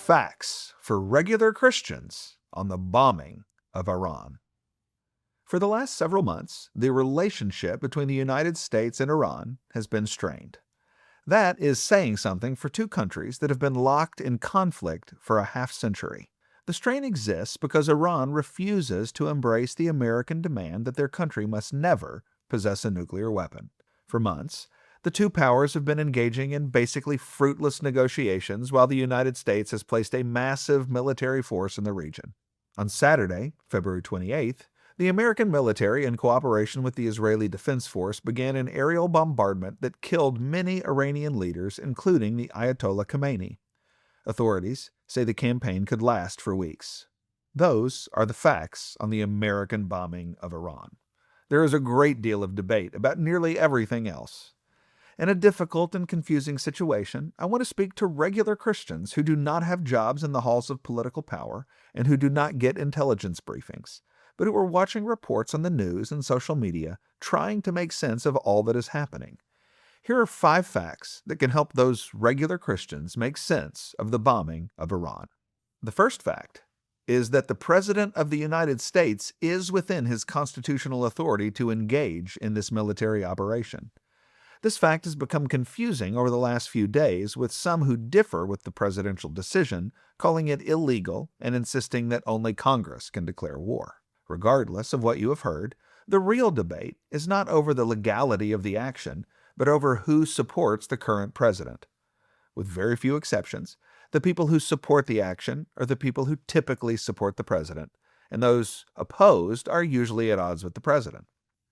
Facts for regular Christians on the bombing of Iran. For the last several months, the relationship between the United States and Iran has been strained. That is saying something for two countries that have been locked in conflict for a half-century. The strain exists because Iran refuses to embrace the American demand that their country must never possess a nuclear weapon. For months, the two powers have been engaging in basically fruitless negotiations while the United States has placed a massive military force in the region. On Saturday, February 28th, the American military, in cooperation with the Israeli Defense Force, began an aerial bombardment that killed many Iranian leaders, including the Ayatollah Khamenei. Authorities say the campaign could last for weeks. Those are the facts on the American bombing of Iran. There is a great deal of debate about nearly everything else. In a difficult and confusing situation, I want to speak to regular Christians who do not have jobs in the halls of political power and who do not get intelligence briefings, but who are watching reports on the news and social media, trying to make sense of all that is happening. Here are 5 facts that can help those regular Christians make sense of the bombing of Iran. The first fact is that the President of the United States is within his constitutional authority to engage in this military operation. This fact has become confusing over the last few days, with some who differ with the presidential decision calling it illegal and insisting that only Congress can declare war. Regardless of what you have heard, the real debate is not over the legality of the action, but over who supports the current president. With very few exceptions, the people who support the action are the people who typically support the president, and those opposed are usually at odds with the president.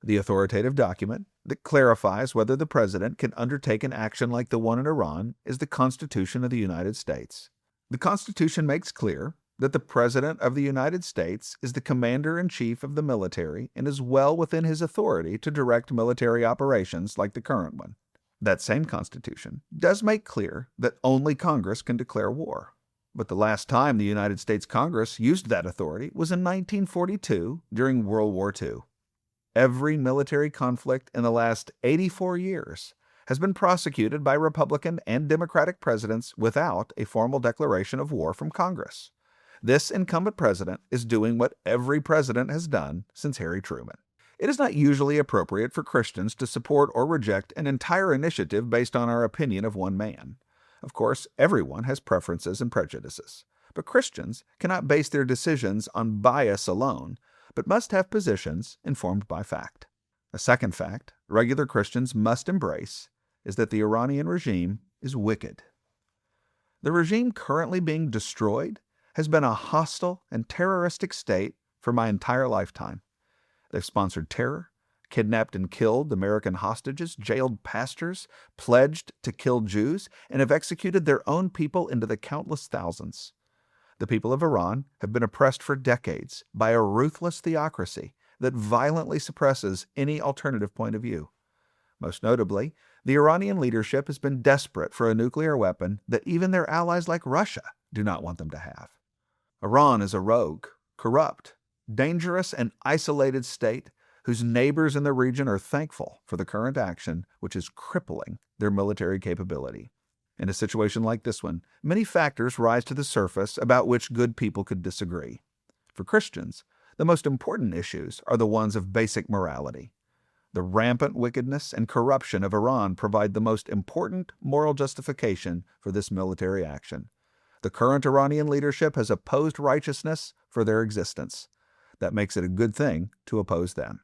The authoritative document that clarifies whether the president can undertake an action like the one in Iran is the Constitution of the United States. The Constitution makes clear that the President of the United States is the commander-in-chief of the military and is well within his authority to direct military operations like the current one. That same Constitution does make clear that only Congress can declare war. But the last time the United States Congress used that authority was in 1942 during World War II. Every military conflict in the last 84 years has been prosecuted by Republican and Democratic presidents without a formal declaration of war from Congress. This incumbent president is doing what every president has done since Harry Truman. It is not usually appropriate for Christians to support or reject an entire initiative based on our opinion of one man. Of course, everyone has preferences and prejudices, but Christians cannot base their decisions on bias alone, but must have positions informed by fact. A second fact regular Christians must embrace is that the Iranian regime is wicked. The regime currently being destroyed has been a hostile and terroristic state for my entire lifetime. They've sponsored terror, kidnapped and killed American hostages, jailed pastors, pledged to kill Jews, and have executed their own people into the countless thousands. The people of Iran have been oppressed for decades by a ruthless theocracy that violently suppresses any alternative point of view. Most notably, the Iranian leadership has been desperate for a nuclear weapon that even their allies like Russia do not want them to have. Iran is a rogue, corrupt, dangerous, and isolated state whose neighbors in the region are thankful for the current action, which is crippling their military capability. In a situation like this one, many factors rise to the surface about which good people could disagree. For Christians, the most important issues are the ones of basic morality. The rampant wickedness and corruption of Iran provide the most important moral justification for this military action. The current Iranian leadership has opposed righteousness for their existence. That makes it a good thing to oppose them.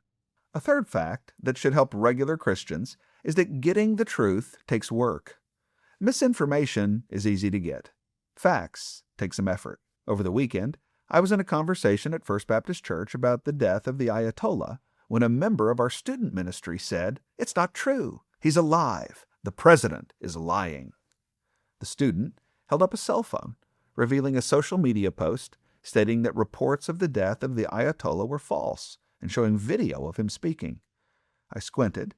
A third fact that should help regular Christians is that getting the truth takes work. Misinformation is easy to get. Facts take some effort. Over the weekend, I was in a conversation at First Baptist Church about the death of the Ayatollah when a member of our student ministry said, "It's not true. He's alive. The president is lying." The student held up a cell phone, revealing a social media post stating that reports of the death of the Ayatollah were false and showing video of him speaking. I squinted,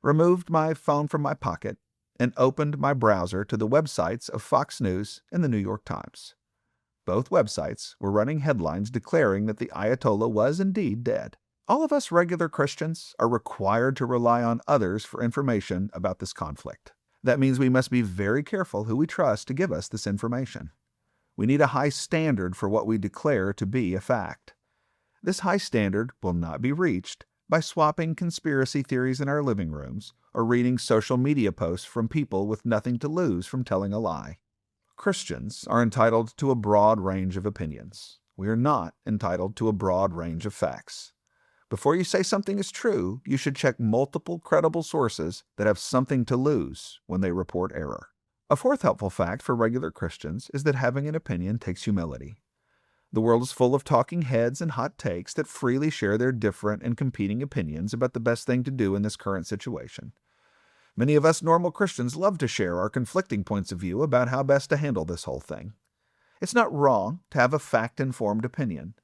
removed my phone from my pocket, and opened my browser to the websites of Fox News and the New York Times. Both websites were running headlines declaring that the Ayatollah was indeed dead. All of us regular Christians are required to rely on others for information about this conflict. That means we must be very careful who we trust to give us this information. We need a high standard for what we declare to be a fact. This high standard will not be reached by swapping conspiracy theories in our living rooms or reading social media posts from people with nothing to lose from telling a lie. Christians are entitled to a broad range of opinions. We are not entitled to a broad range of facts. Before you say something is true, you should check multiple credible sources that have something to lose when they report error. A fourth helpful fact for regular Christians is that having an opinion takes humility. The world is full of talking heads and hot takes that freely share their different and competing opinions about the best thing to do in this current situation. Many of us normal Christians love to share our conflicting points of view about how best to handle this whole thing. It's not wrong to have a fact-informed opinion,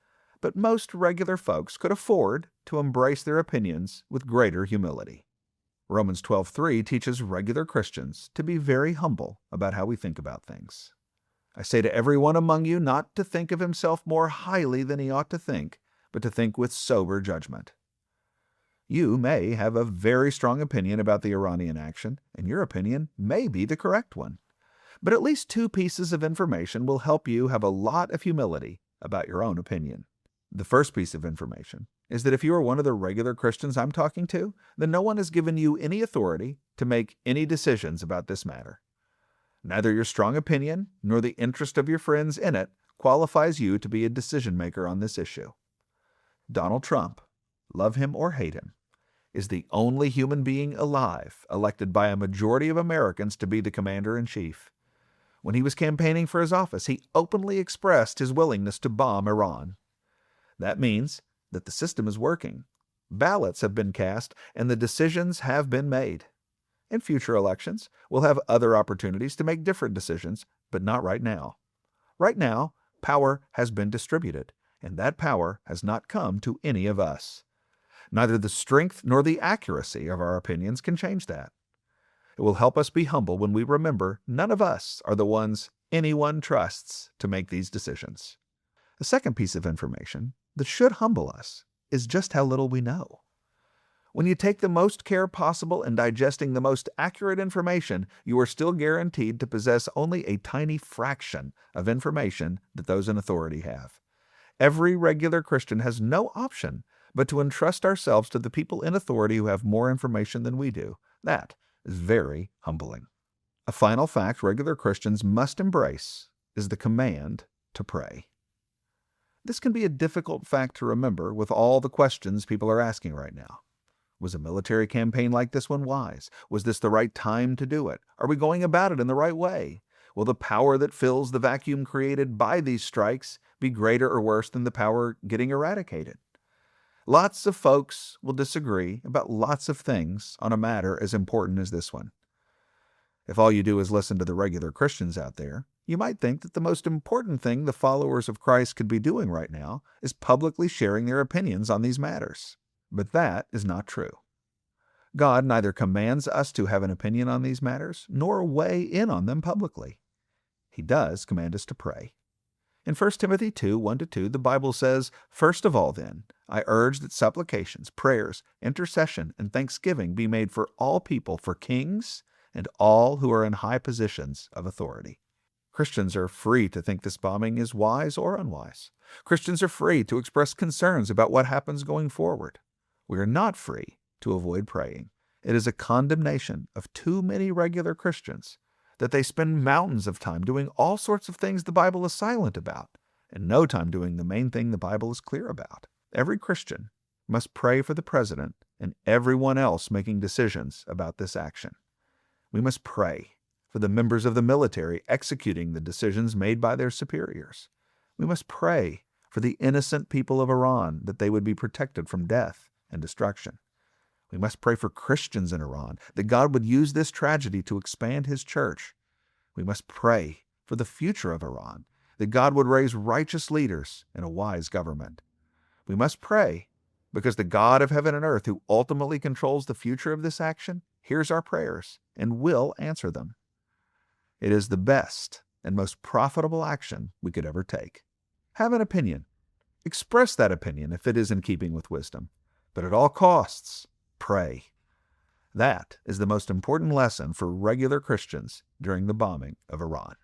but most regular folks could afford to embrace their opinions with greater humility. Romans 12:3 teaches regular Christians to be very humble about how we think about things. I say to everyone among you not to think of himself more highly than he ought to think, but to think with sober judgment. You may have a very strong opinion about the Iranian action, and your opinion may be the correct one. But at least two pieces of information will help you have a lot of humility about your own opinion. The first piece of information is that if you are one of the regular Christians I'm talking to, then no one has given you any authority to make any decisions about this matter. Neither your strong opinion nor the interest of your friends in it qualifies you to be a decision maker on this issue. Donald Trump, love him or hate him, is the only human being alive elected by a majority of Americans to be the commander-in-chief. When he was campaigning for his office, he openly expressed his willingness to bomb Iran. That means that the system is working. Ballots have been cast, and the decisions have been made. In future elections, we'll have other opportunities to make different decisions, but not right now. Right now, power has been distributed, and that power has not come to any of us. Neither the strength nor the accuracy of our opinions can change that. It will help us be humble when we remember none of us are the ones anyone trusts to make these decisions. The second piece of information that should humble us is just how little we know. When you take the most care possible in digesting the most accurate information, you are still guaranteed to possess only a tiny fraction of information that those in authority have. Every regular Christian has no option but to entrust ourselves to the people in authority who have more information than we do. That is very humbling. A final fact regular Christians must embrace is the command to pray. This can be a difficult fact to remember with all the questions people are asking right now. Was a military campaign like this one wise? Was this the right time to do it? Are we going about it in the right way? Will the power that fills the vacuum created by these strikes be greater or worse than the power getting eradicated? Lots of folks will disagree about lots of things on a matter as important as this one. If all you do is listen to the regular Christians out there, you might think that the most important thing the followers of Christ could be doing right now is publicly sharing their opinions on these matters. But that is not true. God neither commands us to have an opinion on these matters, nor weigh in on them publicly. He does command us to pray. In 1 Timothy 2, 1-2, the Bible says, "First of all, then, I urge that supplications, prayers, intercession, and thanksgiving be made for all people, for kings, and all who are in high positions of authority." Christians are free to think this bombing is wise or unwise. Christians are free to express concerns about what happens going forward. We are not free to avoid praying. It is a condemnation of too many regular Christians that they spend mountains of time doing all sorts of things the Bible is silent about, and no time doing the main thing the Bible is clear about. Every Christian must pray for the president and everyone else making decisions about this action. We must pray for the members of the military executing the decisions made by their superiors. We must pray for the innocent people of Iran that they would be protected from death and destruction. We must pray for Christians in Iran, that God would use this tragedy to expand His church. We must pray for the future of Iran, that God would raise righteous leaders and a wise government. We must pray because the God of heaven and earth, who ultimately controls the future of this action, hears our prayers and will answer them. It is the best and most profitable action we could ever take. Have an opinion. Express that opinion if it is in keeping with wisdom. But at all costs, pray. That is the most important lesson for regular Christians during the bombing of Iran.